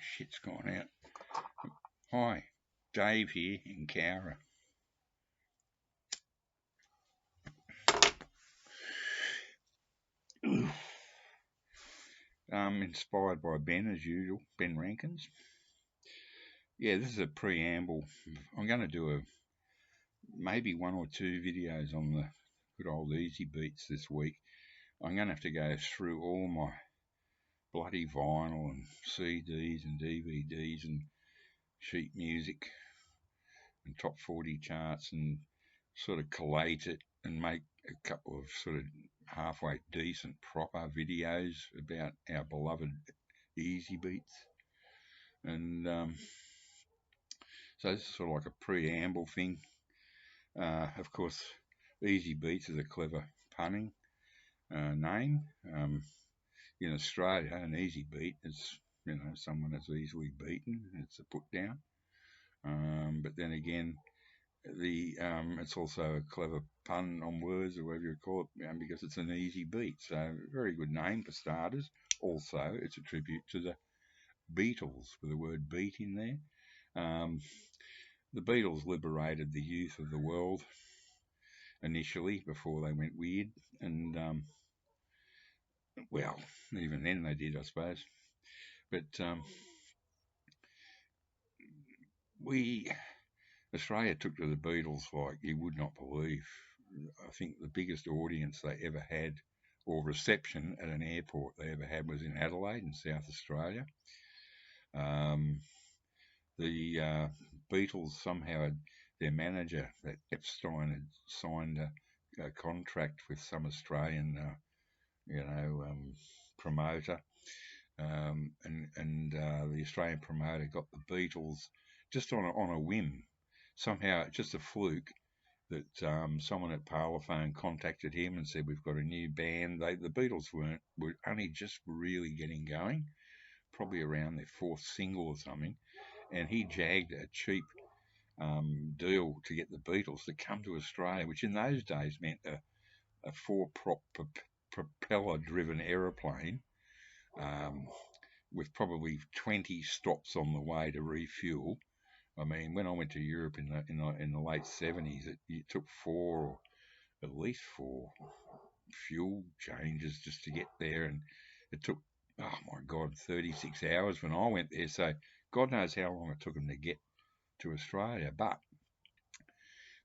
Shit's gone out. Hi, Dave here in Cowra. Inspired by Ben as usual, Ben Rankins. Yeah, this is a preamble. I'm going to do maybe one or two videos on the good old Easy Beats this week. I'm going to have to go through all my bloody vinyl and CDs and DVDs and sheet music and top 40 charts and sort of collate it and make a couple of sort of halfway decent proper videos about our beloved Easy Beats. And so this is sort of like a preamble thing. Of course, Easy Beats is a clever punning name. In Australia, an easy beat is someone that's easily beaten. It's a put down. But then again, it's also a clever pun on words or whatever you call it, because it's an easy beat. So very good name for starters. Also, it's a tribute to the Beatles with the word beat in there. The Beatles liberated the youth of the world initially before they went weird, and well, even then they did, I suppose. But Australia took to the Beatles like you would not believe. I think the biggest audience they ever had, or reception at an airport they ever had, was in Adelaide in South Australia. The Beatles somehow their manager, that Epstein, had signed a contract with some Australian, promoter, and the Australian promoter got the Beatles just on a whim. Somehow, just a fluke that someone at Parlophone contacted him and said, "We've got a new band." The Beatles were only just really getting going, probably around their fourth single or something, and he jagged a cheap deal to get the Beatles to come to Australia, which in those days meant a four-prop propeller-driven aeroplane with probably 20 stops on the way to refuel. I mean, when I went to Europe in the late 70s, it took at least four fuel changes just to get there, and it took, oh my God, 36 hours when I went there. So God knows how long it took them to get to Australia, but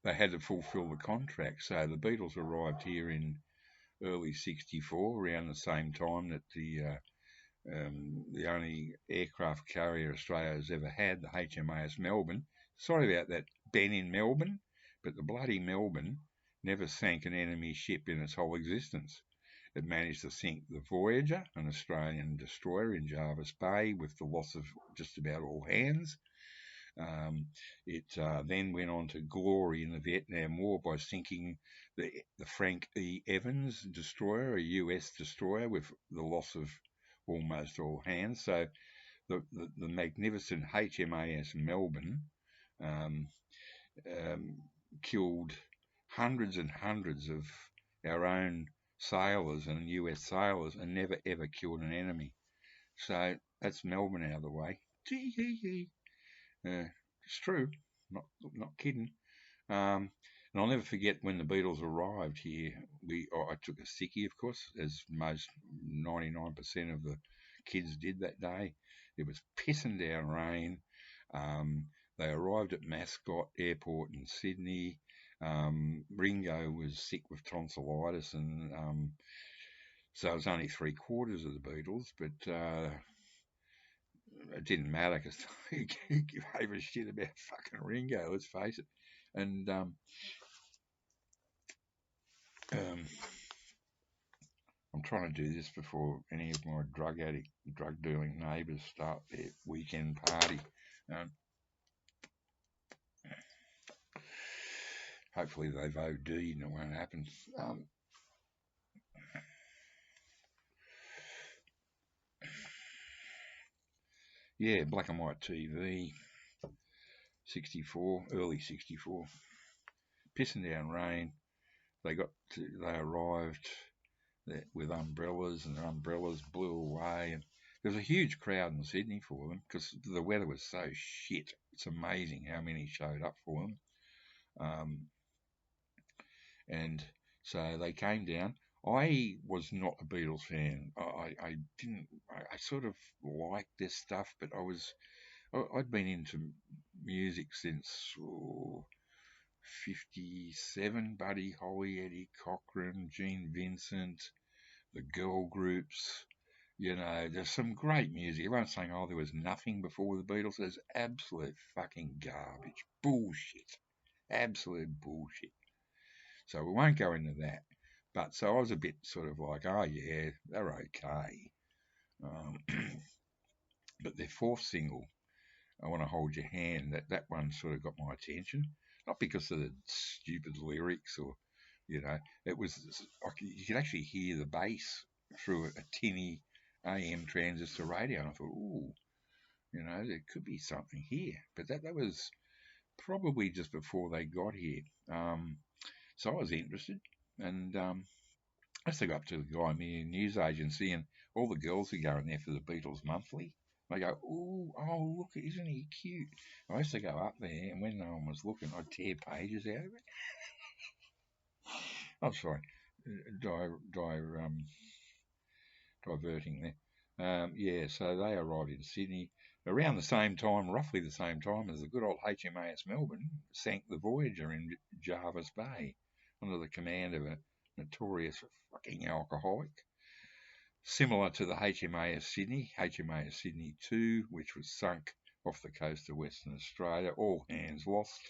they had to fulfil the contract. So the Beatles arrived here in early '64, around the same time that the only aircraft carrier Australia has ever had, the HMAS Melbourne. Sorry about that, Ben in Melbourne, but the bloody Melbourne never sank an enemy ship in its whole existence. It managed to sink the Voyager, an Australian destroyer in Jervis Bay, with the loss of just about all hands. It then went on to glory in the Vietnam War by sinking the Frank E. Evans destroyer, a US destroyer, with the loss of almost all hands. So the magnificent HMAS Melbourne killed hundreds and hundreds of our own sailors and US sailors and never ever killed an enemy. So that's Melbourne out of the way. It's true, not kidding. And I'll never forget when the Beatles arrived here. I took a sickie, of course, as most 99% of the kids did that day. It was pissing down rain. They arrived at Mascot Airport in Sydney. Ringo was sick with tonsillitis, and so it was only 3/4 of the Beatles, but it didn't matter because he gave a shit about fucking Ringo, let's face it. And I'm trying to do this before any of my drug dealing neighbours start their weekend party. Hopefully they've OD'd and it won't happen. Yeah, black and white TV, 64, early 64, pissing down rain. They arrived with umbrellas, and their umbrellas blew away. And there was a huge crowd in Sydney for them because the weather was so shit. It's amazing how many showed up for them. Um, and so they came down. I was not a Beatles fan. I didn't. I sort of liked their stuff, but I'd been into music since 57. Buddy Holly, Eddie Cochran, Gene Vincent, the girl groups. You know, there's some great music. Everyone's saying, oh, there was nothing before the Beatles. There's absolute fucking garbage. Bullshit. Absolute bullshit. So we won't go into that. But so I was a bit sort of like, oh, yeah, they're okay. Um, but their fourth single, I Want to Hold Your Hand, that one sort of got my attention. Not because of the stupid lyrics or, you know, it was, you could actually hear the bass through a tinny AM transistor radio. And I thought, ooh, you know, there could be something here. But that was probably just before they got here. So I was interested. And I used to go up to the guy in the news agency, and all the girls are going there for the Beatles Monthly. They go, ooh, oh, look, isn't he cute? I used to go up there, and when no one was looking, I'd tear pages out of it. I'm sorry, di- di- um, diverting there. Yeah, so they arrived in Sydney around the same time, roughly the same time as the good old HMAS Melbourne sank the Voyager in Jervis Bay under the command of a notorious fucking alcoholic. Similar to the HMAS Sydney 2, which was sunk off the coast of Western Australia, all hands lost.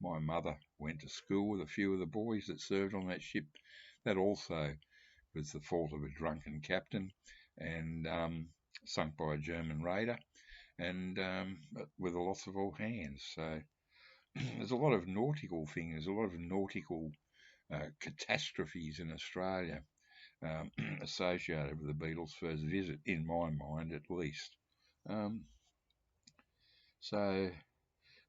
My mother went to school with a few of the boys that served on that ship. That also was the fault of a drunken captain and sunk by a German raider and with a loss of all hands. So there's a lot of nautical things, a lot of nautical catastrophes in Australia associated with the Beatles' first visit, in my mind at least. Um, so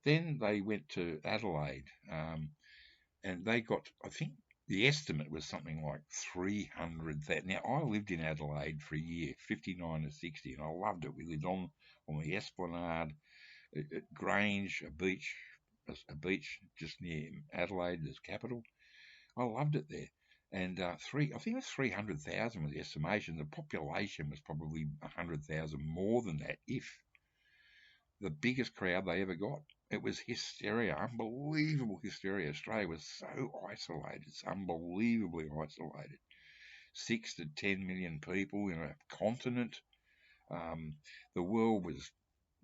then they went to Adelaide, and they got, I think the estimate was something like 300,000. Now, I lived in Adelaide for a year, 59 to 60, and I loved it. We lived on the Esplanade at Grange, a beach just near Adelaide, the capital. I loved it there. And I think it was 300,000 was the estimation. The population was probably 100,000 more than that, if the biggest crowd they ever got. It was hysteria, unbelievable hysteria. Australia was so isolated, it's unbelievably isolated. 6 to 10 million people in a continent. The world was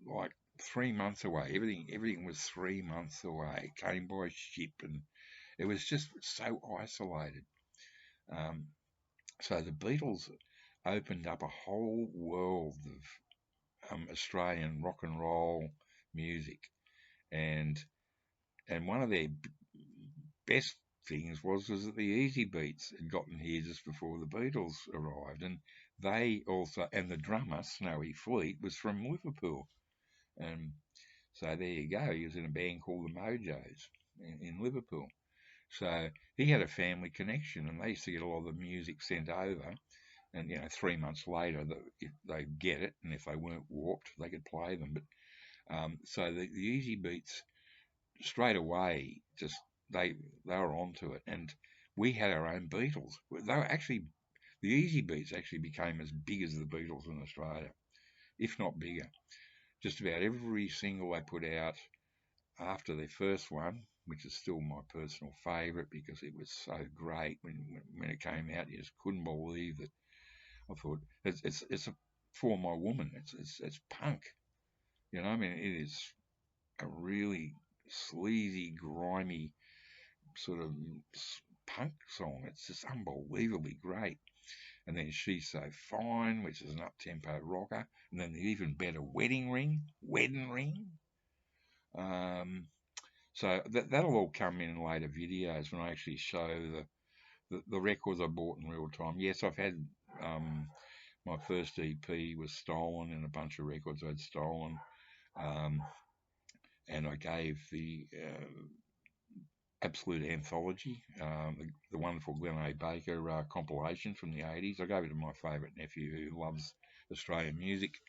like 3 months away. Everything was 3 months away. It came by ship, and it was just so isolated. So the Beatles opened up a whole world of Australian rock and roll music, and one of their best things was that the Easy Beats had gotten here just before the Beatles arrived, and they also, and the drummer Snowy Fleet was from Liverpool, and so there you go. He was in a band called the Mojos in Liverpool. So he had a family connection, and they used to get a lot of the music sent over. And 3 months later, if they get it, and if they weren't warped, they could play them. But so the Easy Beats straight away just they were onto it, and we had our own Beatles. They were actually the Easy Beats actually became as big as the Beatles in Australia, if not bigger. Just about every single they put out after their first one, which is still my personal favourite because it was so great when it came out. You just couldn't believe that. I thought it's for my woman. It's punk. I mean, it is a really sleazy, grimy sort of punk song. It's just unbelievably great. And then She's So Fine, which is an up-tempo rocker, and then the even better Wedding Ring. So that'll all come in later videos when I actually show the records I bought in real time. Yes, I've had my first EP was stolen, and a bunch of records I'd stolen, and I gave the absolute anthology, the wonderful Glen A. Baker compilation from the 80s. I gave it to my favourite nephew who loves Australian music.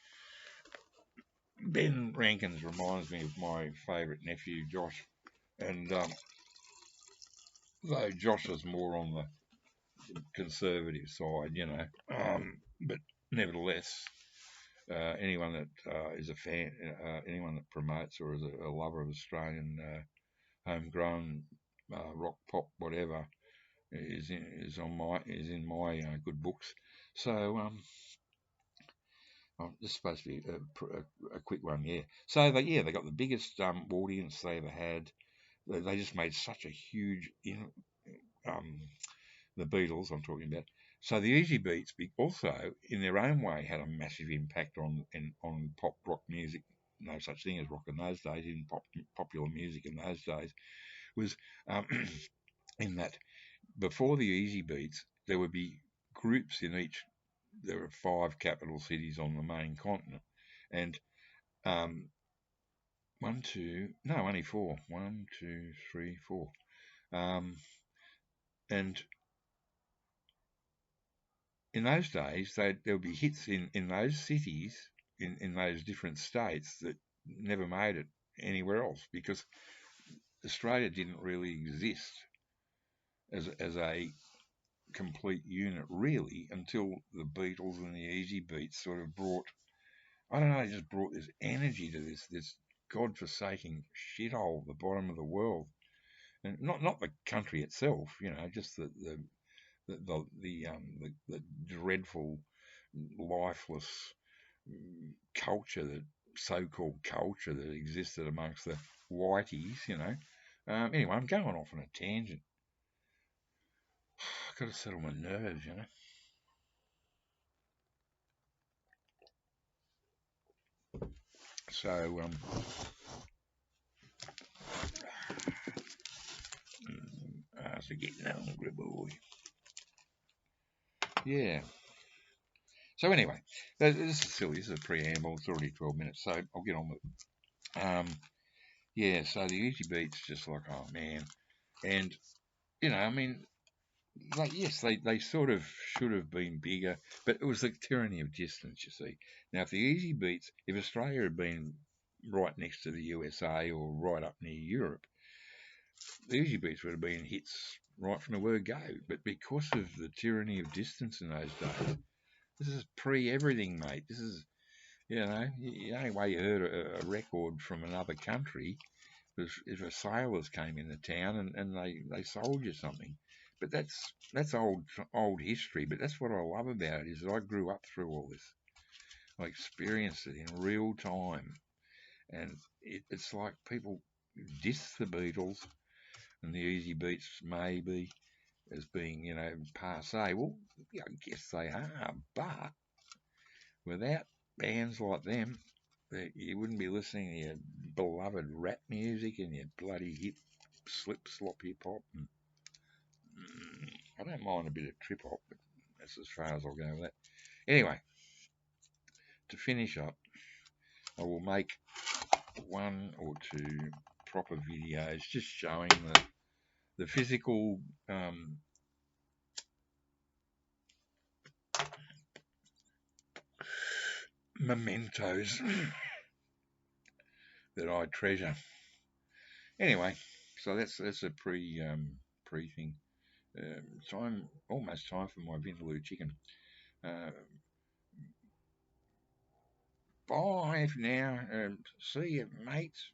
Ben Rankins reminds me of my favourite nephew, Josh. And though Josh is more on the conservative side, but nevertheless, anyone that is a fan, anyone that promotes or is a lover of Australian homegrown rock, pop, whatever, is in my good books. So this is supposed to be a quick one, yeah. So they got the biggest audience they ever had. They just made such a huge the Beatles I'm talking about. So the Easy Beats also, in their own way, had a massive impact on pop rock music. No such thing as rock in those days. In popular music in those days was in that before the Easy Beats, there would be groups in each. There are 5 capital cities on the main continent, and only 4. 1, 2, 3, 4. And in those days, there would be hits in those cities, in those different states that never made it anywhere else because Australia didn't really exist as a complete unit really until the Beatles and the Easy Beats sort of brought, I don't know, they just brought this energy to this godforsaken shithole at the bottom of the world, and not the country itself, just the dreadful, lifeless culture, that so-called culture that existed amongst the whiteys, Anyway, I'm going off on a tangent. I've got to settle my nerves, So, so getting hungry, boy. Yeah. So anyway, this is silly. This is a preamble. It's already 12 minutes, so I'll get on with it. Yeah, so the Easy Beats, just like, oh man. And, I mean, yes, they sort of should have been bigger, but it was the tyranny of distance, you see. Now, if the Easy Beats, if Australia had been right next to the USA or right up near Europe, the Easy Beats would have been hits right from the word go. But because of the tyranny of distance in those days, this is pre-everything, mate. This is, the only way you heard a record from another country was if a sailors came into town and they sold you something. But that's old history. But that's what I love about it, is that I grew up through all this. I experienced it in real time. And it's like people diss the Beatles and the Easy Beats maybe as being, passe. Well, yeah, I guess they are, but without bands like them, you wouldn't be listening to your beloved rap music and your bloody hip, slip, slop hip hop. And, I don't mind a bit of trip hop, but that's as far as I'll go with that. Anyway, to finish up, I will make 1 or 2 proper videos just showing the physical mementos that I treasure. Anyway, so that's a pre thing. Almost time for my vindaloo chicken. Bye for now. See you, mates.